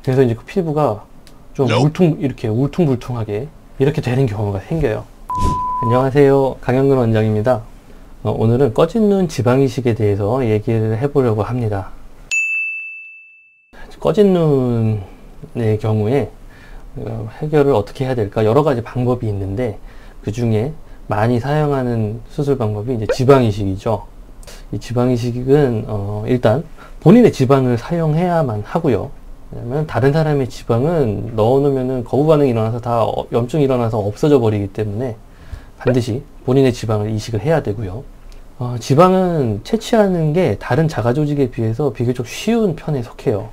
그래서 이제 그 피부가 좀 이렇게 울퉁불퉁하게 이렇게 되는 경우가 생겨요. 안녕하세요, 강현근 원장입니다. 오늘은 꺼진 눈 지방이식에 대해서 얘기를 해보려고 합니다. 꺼진 눈의 경우에 해결을 어떻게 해야 될까, 여러 가지 방법이 있는데 그 중에 많이 사용하는 수술 방법이 이제 지방이식이죠. 이 지방이식은 일단 본인의 지방을 사용해야만 하고요. 왜냐면 다른 사람의 지방은 넣어놓으면 거부 반응이 일어나서 다 염증이 일어나서 없어져 버리기 때문에 반드시 본인의 지방을 이식을 해야 되고요. 지방은 채취하는 게 다른 자가 조직에 비해서 비교적 쉬운 편에 속해요.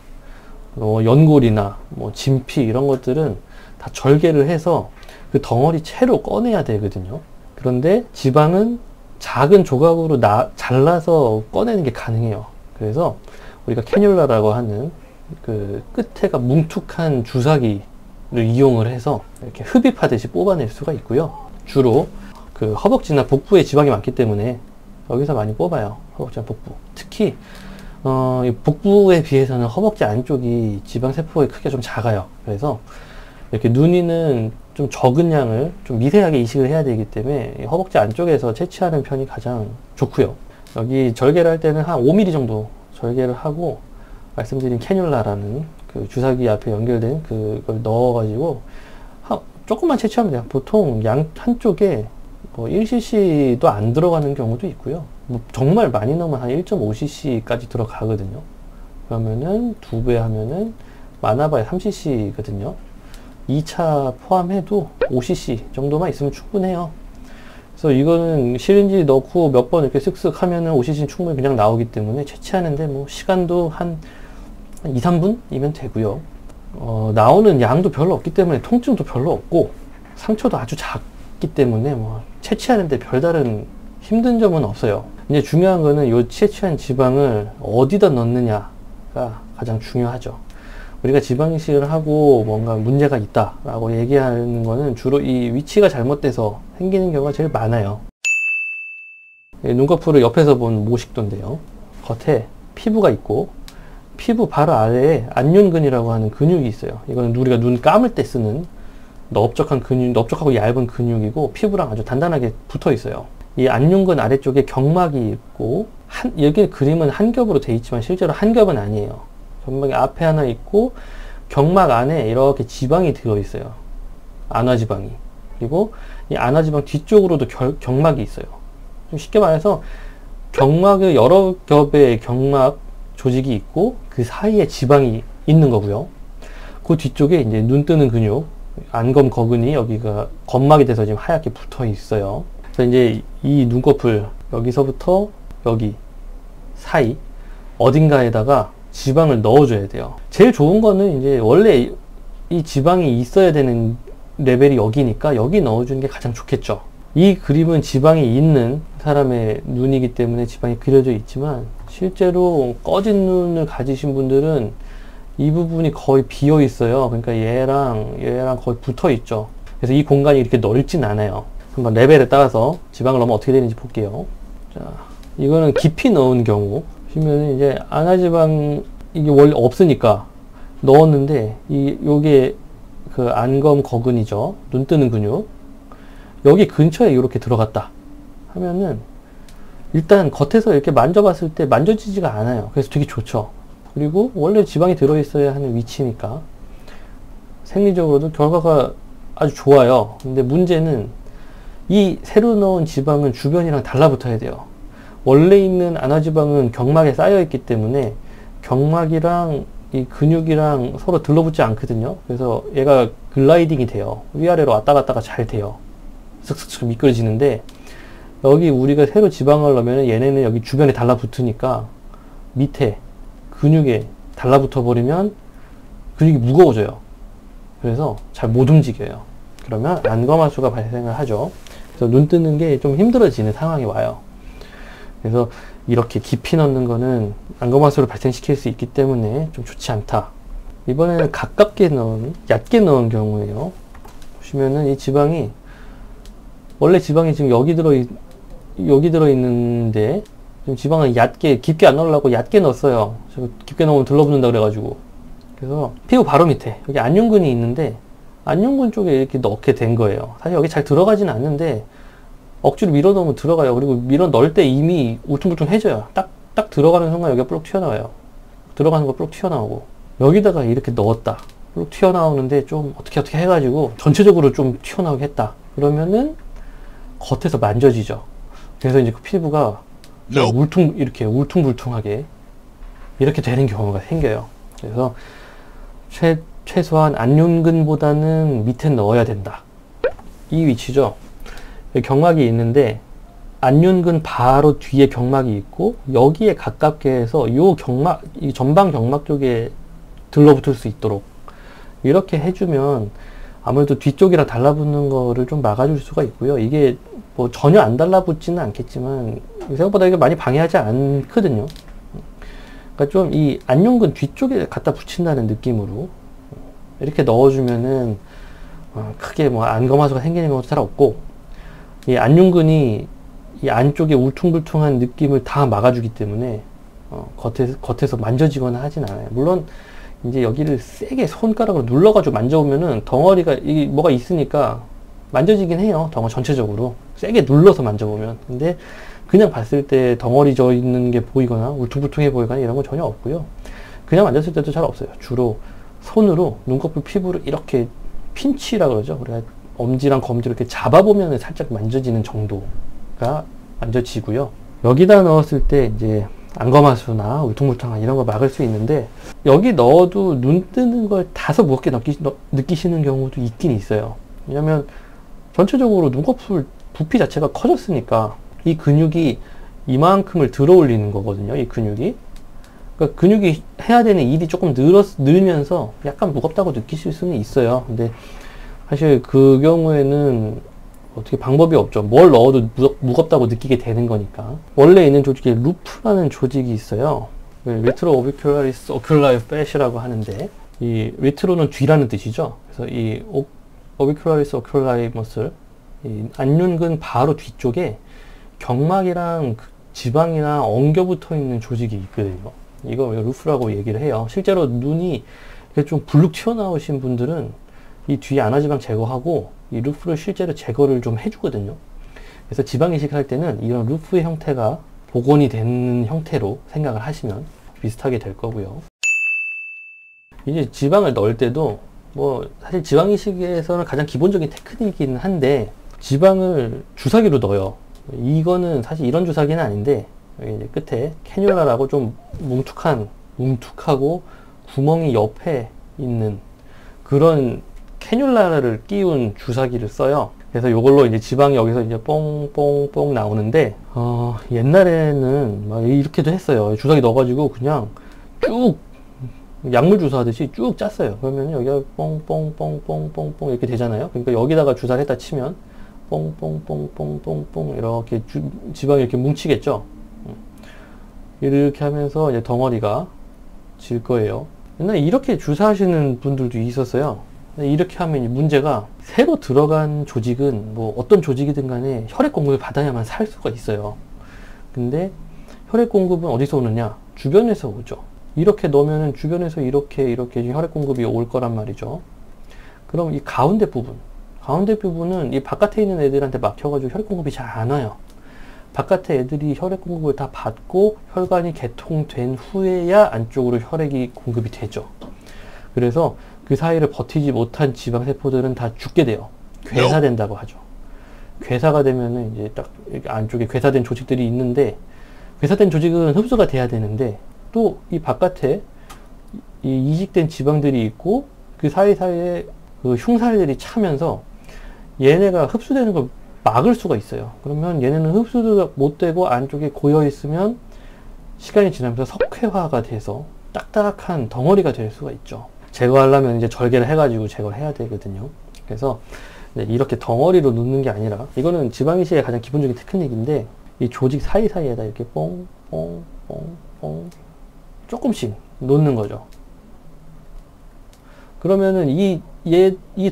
연골이나 진피 이런 것들은 다 절개를 해서 그 덩어리 채로 꺼내야 되거든요. 그런데 지방은 작은 조각으로 잘라서 꺼내는 게 가능해요. 그래서 우리가 캐뉼라라고 하는 그 끝에가 뭉툭한 주사기를 이용을 해서 이렇게 흡입하듯이 뽑아낼 수가 있고요. 주로 그 허벅지나 복부에 지방이 많기 때문에 여기서 많이 뽑아요. 허벅지나 복부. 특히 복부에 비해서는 허벅지 안쪽이 지방세포의 크기가 좀 작아요. 그래서 이렇게 눈이는 좀 적은 양을 좀 미세하게 이식을 해야 되기 때문에 허벅지 안쪽에서 채취하는 편이 가장 좋고요. 여기 절개를 할 때는 한 5mm 정도 절개를 하고 말씀드린 캐뉼라라는 그 주사기 앞에 연결된 그걸 넣어가지고 조금만 채취하면 돼요. 보통 한쪽에 1cc도 안 들어가는 경우도 있고요. 정말 많이 넣으면 한 1.5cc까지 들어가거든요. 그러면은 2배 하면은 많아봐야 3cc거든요. 2차 포함해도 5cc 정도만 있으면 충분해요. 그래서 이거는 시린지 넣고 몇 번 이렇게 쓱쓱 하면은 5cc는 충분히 그냥 나오기 때문에 채취하는데 시간도 한 2, 3분이면 되고요. 나오는 양도 별로 없기 때문에 통증도 별로 없고 상처도 아주 작기 때문에 채취하는데 별다른 힘든 점은 없어요. 이제 중요한 거는 이 채취한 지방을 어디다 넣느냐가 가장 중요하죠. 우리가 지방이식을 하고 뭔가 문제가 있다라고 얘기하는 거는 주로 이 위치가 잘못돼서 생기는 경우가 제일 많아요. 눈꺼풀을 옆에서 본 모식도인데요. 겉에 피부가 있고 피부 바로 아래에 안윤근이라고 하는 근육이 있어요. 이거는 우리가 눈 감을 때 쓰는 넓적하고 얇은 근육이고 피부랑 아주 단단하게 붙어 있어요. 이 안윤근 아래쪽에 경막이 있고 여기 그림은 한 겹으로 돼 있지만 실제로 한 겹은 아니에요. 경막이 앞에 하나 있고 경막 안에 이렇게 지방이 들어있어요. 안화지방이. 그리고 이 안화지방 뒤쪽으로도 경막이 있어요. 좀 쉽게 말해서 경막의 여러 겹의 경막 조직이 있고 그 사이에 지방이 있는 거고요. 그 뒤쪽에 이제 눈 뜨는 근육, 안검 거근이 여기가 점막이 돼서 지금 하얗게 붙어 있어요. 그래서 이제 이 눈꺼풀 여기서부터 여기 사이 어딘가에다가 지방을 넣어줘야 돼요. 제일 좋은 거는 이제 원래 이 지방이 있어야 되는 레벨이 여기니까 여기 넣어주는 게 가장 좋겠죠. 이 그림은 지방이 있는 사람의 눈이기 때문에 지방이 그려져 있지만 실제로 꺼진 눈을 가지신 분들은 이 부분이 거의 비어 있어요. 그러니까 얘랑 거의 붙어 있죠. 그래서 이 공간이 이렇게 넓진 않아요. 한번 레벨에 따라서 지방을 넣으면 어떻게 되는지 볼게요. 자, 이거는 깊이 넣은 경우 보시면 이제 안화지방 이게 원래 없으니까 넣었는데 요게 그 안검 거근이죠. 눈 뜨는 근육. 여기 근처에 이렇게 들어갔다 하면은 일단 겉에서 이렇게 만져봤을 때 만져지지가 않아요. 그래서 되게 좋죠. 그리고 원래 지방이 들어있어야 하는 위치니까 생리적으로도 결과가 아주 좋아요. 근데 문제는 이 새로 넣은 지방은 주변이랑 달라붙어야 돼요. 원래 있는 안화지방은 경막에 쌓여있기 때문에 경막이랑 이 근육이랑 서로 들러붙지 않거든요. 그래서 얘가 글라이딩이 돼요. 위아래로 왔다 갔다가 잘 돼요. 슥슥슥 미끄러지는데 여기 우리가 새로 지방을 넣으면 얘네는 여기 주변에 달라붙으니까 밑에 근육에 달라붙어 버리면 근육이 무거워져요. 그래서 잘 못 움직여요. 그러면 안검하수가 발생을 하죠. 그래서 눈 뜨는 게 좀 힘들어지는 상황이 와요. 그래서 이렇게 깊이 넣는 거는 안검하수를 발생시킬 수 있기 때문에 좀 좋지 않다. 이번에는 얕게 넣은 경우에요. 보시면은 이 지방이 원래 지방이 지금 여기 들어 있는데 지금 지방을 깊게 안 넣으려고 얕게 넣었어요. 깊게 넣으면 들러붙는다 그래가지고 그래서 피부 바로 밑에 여기 안윤근이 있는데 안윤근 쪽에 이렇게 넣게 된 거예요. 사실 여기 잘 들어가지는 않는데 억지로 밀어 넣으면 들어가요. 그리고 밀어 넣을 때 이미 울퉁불퉁해져요. 딱 들어가는 순간 여기가 뿔룩 튀어나와요. 들어가는 거 뿔룩 튀어나오고 여기다가 이렇게 넣었다. 뿔룩 튀어나오는데 좀 어떻게 해가지고 전체적으로 좀 튀어나오게 했다. 그러면은 겉에서 만져지죠. 그래서 이제 그 피부가 이렇게 울퉁불퉁하게 이렇게 되는 경우가 생겨요. 그래서 최소한 안윤근보다는 밑에 넣어야 된다. 이 위치죠. 경막이 있는데 안윤근 바로 뒤에 경막이 있고 여기에 가깝게 해서 요 경막, 이 전방 경막 쪽에 들러붙을 수 있도록 이렇게 해주면 아무래도 뒤쪽이랑 달라붙는 거를 좀 막아줄 수가 있고요. 이게 뭐 전혀 안 달라붙지는 않겠지만 생각보다 이게 많이 방해하지 않거든요. 그러니까 좀 이 안윤근 뒤쪽에 갖다 붙인다는 느낌으로 이렇게 넣어주면은 크게 뭐 안검하수가 생기는 경우도 잘 없고, 이 안윤근이 이 안쪽에 울퉁불퉁한 느낌을 다 막아주기 때문에 겉에서 만져지거나 하진 않아요. 물론 이제 여기를 세게 손가락으로 눌러가지고 만져보면은 덩어리가 뭐가 있으니까 만져지긴 해요. 덩어리 전체적으로 세게 눌러서 만져보면. 근데 그냥 봤을 때 덩어리 져 있는 게 보이거나 울퉁불퉁해 보이거나 이런 건 전혀 없고요. 그냥 만졌을 때도 잘 없어요. 주로 손으로 눈꺼풀 피부를 이렇게 핀치라 그러죠. 우리가 엄지랑 검지를 이렇게 잡아보면 살짝 만져지는 정도가 만져지고요. 여기다 넣었을 때 이제 안검하수나 울퉁불퉁한 이런 거 막을 수 있는데, 여기 넣어도 눈 뜨는 걸 다소 무겁게 느끼시는 경우도 있긴 있어요. 왜냐면 전체적으로 눈꺼풀 부피 자체가 커졌으니까 이 근육이 이만큼을 들어 올리는 거거든요. 이 근육이. 그러니까 근육이 해야 되는 일이 조금 늘면서 약간 무겁다고 느끼실 수는 있어요. 근데 사실 그 경우에는 어떻게 방법이 없죠. 뭘 넣어도 무겁다고 느끼게 되는 거니까. 원래 있는 조직에 루프라는 조직이 있어요. 리트로 오비큘라리스 오큘라이 패시라고 하는데, 이 리트로는 뒤라는 뜻이죠. 그래서 이 오비큘라리스 오큘라이 머슬, 이 안윤근 바로 뒤쪽에 경막이랑 지방이나 엉겨 붙어 있는 조직이 있거든요. 이거 루프라고 얘기를 해요. 실제로 눈이 좀 불룩 튀어나오신 분들은 이 뒤에 안화지방 제거하고 이 루프를 실제로 제거를 좀 해주거든요. 그래서 지방 이식을 할 때는 이런 루프의 형태가 복원이 되는 형태로 생각을 하시면 비슷하게 될 거고요. 이제 지방을 넣을 때도 뭐 사실 지방 이식에서는 가장 기본적인 테크닉이긴 한데, 지방을 주사기로 넣어요. 이거는 사실 이런 주사기는 아닌데, 여기 이제 끝에 캐뉼라라고 좀 뭉툭하고 구멍이 옆에 있는 그런 캐뉼라를 끼운 주사기를 써요. 그래서 이걸로 이제 지방이 여기서 이제 뽕뽕뽕 나오는데, 옛날에는 막 이렇게도 했어요. 주사기 넣어가지고 그냥 쭉 약물 주사하듯이 쭉 짰어요. 그러면 여기가 뽕뽕뽕뽕뽕뽕 이렇게 되잖아요. 그러니까 여기다가 주사를 했다 치면 뽕뽕뽕뽕뽕뽕 이렇게 지방이 이렇게 뭉치겠죠. 이렇게 하면서 이제 덩어리가 질 거예요. 옛날에 이렇게 주사하시는 분들도 있었어요. 이렇게 하면 문제가, 새로 들어간 조직은 뭐 어떤 조직이든 간에 혈액 공급을 받아야만 살 수가 있어요. 근데 혈액 공급은 어디서 오느냐? 주변에서 오죠. 이렇게 넣으면 주변에서 이렇게 혈액 공급이 올 거란 말이죠. 그럼 이 가운데 부분은 이 바깥에 있는 애들한테 막혀가지고 혈액 공급이 잘 안 와요. 바깥에 애들이 혈액 공급을 다 받고 혈관이 개통된 후에야 안쪽으로 혈액이 공급이 되죠. 그래서 그 사이를 버티지 못한 지방세포들은 다 죽게 돼요. 괴사된다고 하죠. 괴사가 되면은 이제 딱 안쪽에 괴사된 조직들이 있는데, 괴사된 조직은 흡수가 돼야 되는데, 또 이 바깥에 이 이식된 지방들이 있고 그 사이사이에 그 흉살들이 차면서 얘네가 흡수되는 걸 막을 수가 있어요. 그러면 얘네는 흡수도 못 되고 안쪽에 고여 있으면 시간이 지나면서 석회화가 돼서 딱딱한 덩어리가 될 수가 있죠. 제거하려면 이제 절개를 해가지고 제거를 해야 되거든요. 그래서 이렇게 덩어리로 넣는 게 아니라, 이거는 지방이식의 가장 기본적인 테크닉인데, 이 조직 사이사이에다 이렇게 뽕뽕뽕뽕 조금씩 놓는 거죠. 그러면은 이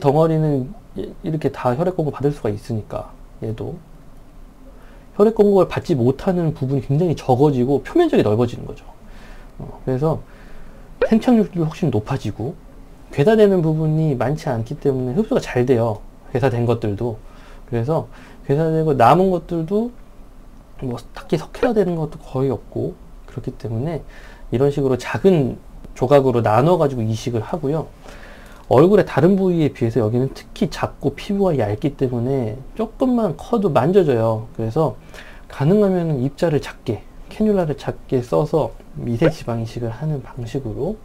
덩어리는 이렇게 다 혈액 공급 받을 수가 있으니까, 얘도 혈액 공급을 받지 못하는 부분이 굉장히 적어지고 표면적이 넓어지는 거죠. 그래서 생착률도 훨씬 높아지고, 괴사되는 부분이 많지 않기 때문에 흡수가 잘 돼요. 괴사된 것들도. 그래서 괴사되고 남은 것들도 뭐 딱히 석회화되는 것도 거의 없고, 그렇기 때문에 이런 식으로 작은 조각으로 나눠 가지고 이식을 하고요. 얼굴의 다른 부위에 비해서 여기는 특히 작고 피부가 얇기 때문에 조금만 커도 만져져요. 그래서 가능하면 입자를 작게, 캐뉼라를 작게 써서 미세 지방 이식을 하는 방식으로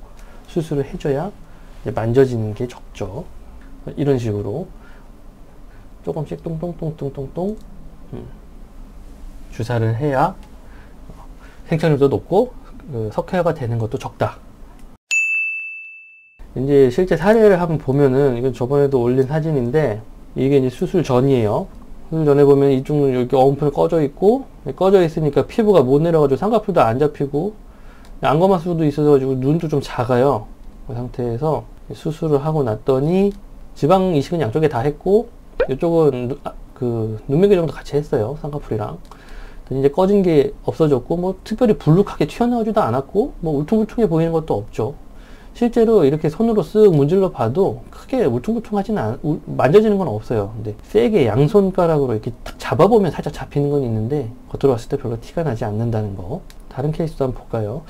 수술을 해줘야 이제 만져지는 게 적죠. 이런 식으로 조금씩 똥똥똥똥똥똥 주사를 해야 생착률도 높고 석회화가 되는 것도 적다. 이제 실제 사례를 한번 보면은, 이건 저번에도 올린 사진인데, 이게 이제 수술 전이에요. 수술 전에 보면 이쪽은 이렇게 어음표는 꺼져 있고, 꺼져 있으니까 피부가 못 내려가지고 쌍꺼풀도 안 잡히고, 안검하수도 있어가지고 눈도 좀 작아요. 그 상태에서 수술을 하고 났더니 지방 이식은 양쪽에 다 했고, 이쪽은 눈매교 정도 같이 했어요. 쌍꺼풀이랑. 이제 꺼진 게 없어졌고, 뭐 특별히 불룩하게 튀어나오지도 않았고, 뭐 울퉁불퉁해 보이는 것도 없죠. 실제로 이렇게 손으로 쓱 문질러 봐도 크게 울퉁불퉁하지는 만져지는 건 없어요. 근데 세게 양손가락으로 이렇게 탁 잡아보면 살짝 잡히는 건 있는데, 겉으로 봤을 때 별로 티가 나지 않는다는 거. 다른 케이스도 한번 볼까요?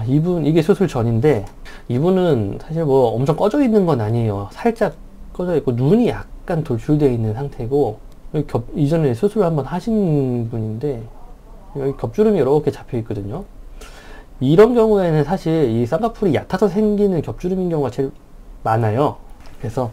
이게 수술 전인데, 이분은 사실 뭐 엄청 꺼져 있는 건 아니에요. 살짝 꺼져 있고, 눈이 약간 돌출되어 있는 상태고, 이전에 수술을 한번 하신 분인데, 여기 겹주름이 이렇게 잡혀 있거든요. 이런 경우에는 사실 이 쌍꺼풀이 얕아서 생기는 겹주름인 경우가 제일 많아요. 그래서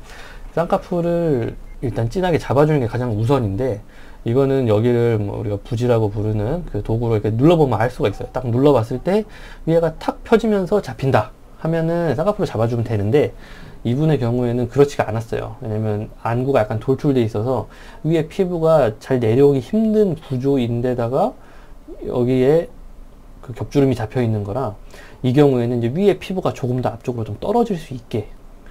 쌍꺼풀을 일단 진하게 잡아주는 게 가장 우선인데, 이거는 여기를 뭐 우리가 부지라고 부르는 그 도구로 이렇게 눌러보면 알 수가 있어요. 딱 눌러봤을 때 위에가 탁 펴지면서 잡힌다 하면은 쌍꺼풀을 잡아주면 되는데, 이분의 경우에는 그렇지가 않았어요. 왜냐면 안구가 약간 돌출돼 있어서 위에 피부가 잘 내려오기 힘든 구조인데다가 여기에 그 겹주름이 잡혀 있는 거라, 이 경우에는 이제 위에 피부가 조금 더 앞쪽으로 좀 떨어질 수 있게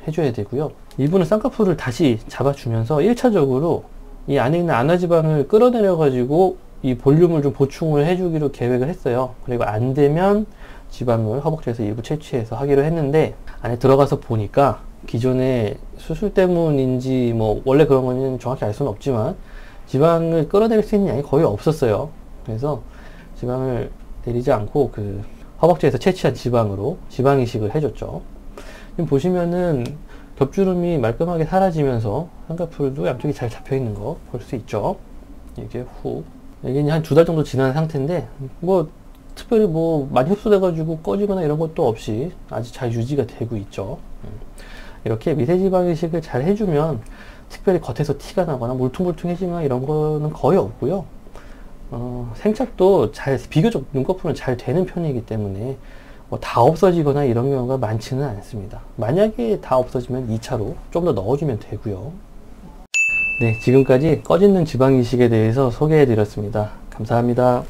해줘야 되고요. 이분은 쌍꺼풀을 다시 잡아주면서 1차적으로 이 안에 있는 안화지방을 끌어내려 가지고 이 볼륨을 좀 보충을 해주기로 계획을 했어요. 그리고 안 되면 지방을 허벅지에서 일부 채취해서 하기로 했는데, 안에 들어가서 보니까 기존에 수술 때문인지 뭐 원래 그런 거는 정확히 알 수는 없지만 지방을 끌어내릴 수 있는 양이 거의 없었어요. 그래서 지방을 내리지 않고 그 허벅지에서 채취한 지방으로 지방 이식을 해줬죠. 지금 보시면은 겹주름이 말끔하게 사라지면서 쌍꺼풀도 양쪽이 잘 잡혀 있는 거 볼 수 있죠. 이게 이게 한 2달 정도 지난 상태인데, 뭐 특별히 뭐 많이 흡수돼 가지고 꺼지거나 이런 것도 없이 아주 잘 유지가 되고 있죠. 이렇게 미세지방 이식을 잘 해주면 특별히 겉에서 티가 나거나 물퉁물퉁해지거나 이런 거는 거의 없고요. 생착도 비교적 눈꺼풀은 잘 되는 편이기 때문에 뭐 다 없어지거나 이런 경우가 많지는 않습니다. 만약에 다 없어지면 2차로 좀 더 넣어주면 되고요. 네, 지금까지 꺼지는 지방 이식에 대해서 소개해 드렸습니다. 감사합니다.